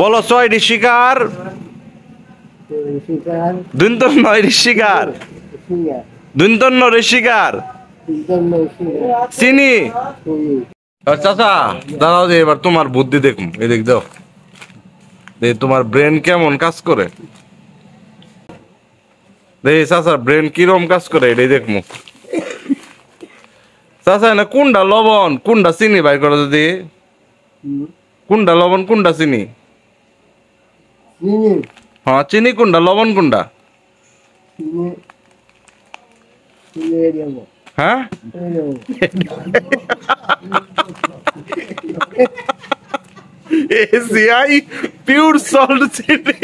বলো ছয়টি শিকার দুন্তন্ন শিকার দুন্তন্ন শিকার চিনি। চাচা দাঁড়াও যে এবার তোমার বুদ্ধি দেখুন, এদিক দাও, তোমার ব্রেন কেমন কাজ করে দেখি। চাচার ব্রেন কিরম কাজ করে এটাই দেখবো। চাচা না কোনটা লবণ কোনটা চিনি বাই করো যদি। কোনটা লবণ কোনটা চিনি? হ্যাঁ চিনি কোনটা লবণ কোনটা? হ্যাঁ এসিআই পিওর সল্ট চিনি।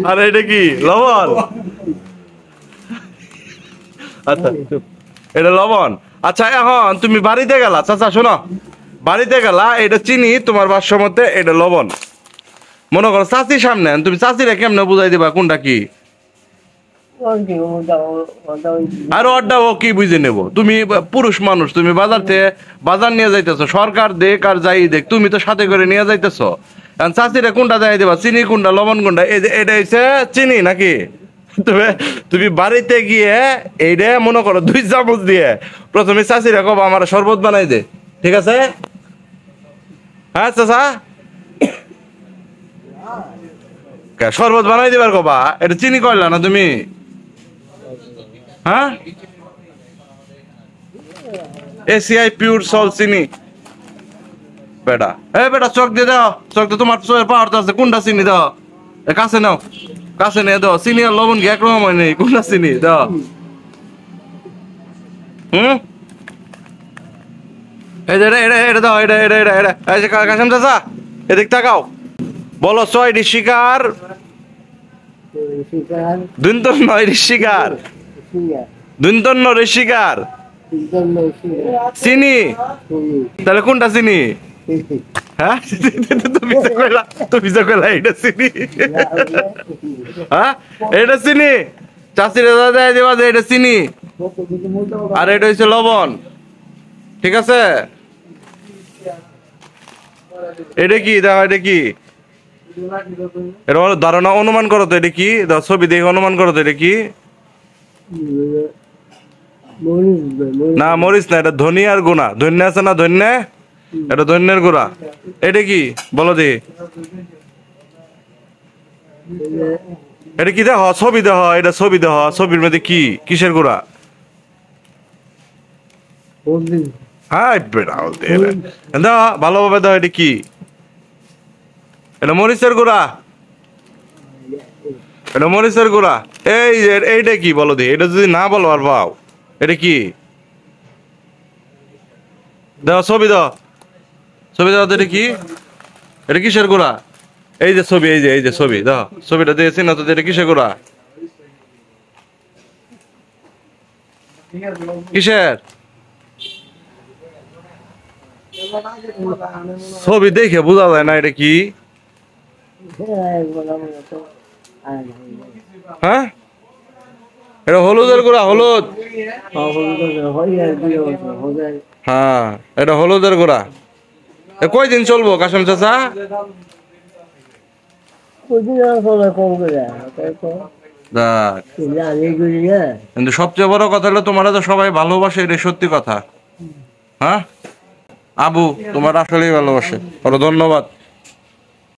আর এটা কি লবণ? আচ্ছা এটা লবণ। আচ্ছা এখন তুমি বাড়িতে গেলা, চাচা শোনো, বাড়িতে গেলা, এটা চিনি তোমার বাসার মধ্যে, এটা লবণ। মনে করো চাচির সামনে, তুমি চাচিরা কেমনে বুঝাই দিবা কোনটা কি? আর ওরটা ও কি বুঝে নেবো? তুমি পুরুষ মানুষ, তুমি বাজার নিয়ে যাইতেছো, সরকার দেখ আর যাই দেখ, তুমি তো সাথে করে নিয়ে যাইতেছো। চাচিরা কোনটা যাই দেবা, চিনি কোনটা লবণ কোনটা? এটা হচ্ছে চিনি নাকি? তুমি বাড়িতে গিয়ে এইটা মনে করো 2 চামচ দিয়ে প্রথমে চাচিরা কব আমার শরবত বানাই দে, ঠিক আছে? হ্যাঁ চাচা শরবত বানাই দিবার কবা, এটা চিনি করলা না তুমি? হ্যাঁ এসিআই পিওর সল্ট চিনি। বেটা বেটা চোখ দিয়ে দাও, চোখ দিয়ে তোমার চোখের পাওয়ার আছে, কোনটা চিনি দাও, কাছে নাও, কাছে নিয়ে দাও। চিনি আর লবণ কি একরকম হয় নেই? কোনটা চিনি দাও। এই যে এটা দাও, এটা কাসেম চাচা এদিক তাকাও। বলো ছয়টি শিকার দুন্তন্ন শিকার দুন্তন্ন শিকার চিনি। তাহলে কোনটা চিনি? হ্যাঁ তুমি যে কইলা এটা চিনি। হ্যাঁ এটা চিনি, চাচিরা দেয় দেবা যে এটা চিনি, আর এটা হচ্ছে লবণ, ঠিক আছে? এটা কি দেখো, এটা কি? এটা ধারণা অনুমান করো তো, এটা কি? ছবি দেখে অনুমান করো তো, এটা কি? না মরিচ না, এটা ধনিয়ার গুণা। ধন্য আছে না, ধন্য, এটা ধন্যের গুঁড়া। এটা কি বলো দি? এটা কি দেখো, ছবি দেখো, এটা ছবি দেখো, ছবির মধ্যে কি কিসের গুঁড়া? হ্যাঁ দাও ভালোভাবে দাও, এটা কি? এটা মরিচের গুঁড়া, এটা মরিচের গুঁড়া। এইটা কি বলো দি? এটা যদি না বলো আর পাও, এটা কি? দাও ছবি দাও, ছবি দাও, এটা কি? এটা কিসের গুঁড়া? এই যে ছবি, এই যে ছবি দাও, ছবিটা দিয়েছি না তো, এটা কিসের গুঁড়া? কিসের? ছবি দেখে বোঝা যায় না এটা কি? হ্যাঁ এটা হলুদের গুঁড়া, হলুদ। হ্যাঁ এটা হলুদের গুঁড়া। কয়দিন চলবো কাসেম চাচা? কিন্তু সবচেয়ে বড় কথা হলো তোমরা তো সবাই ভালোবাসে, এটা সত্যি কথা। হ্যাঁ আবু তোমার আসলেই ভালোবাসে, ধন্যবাদ।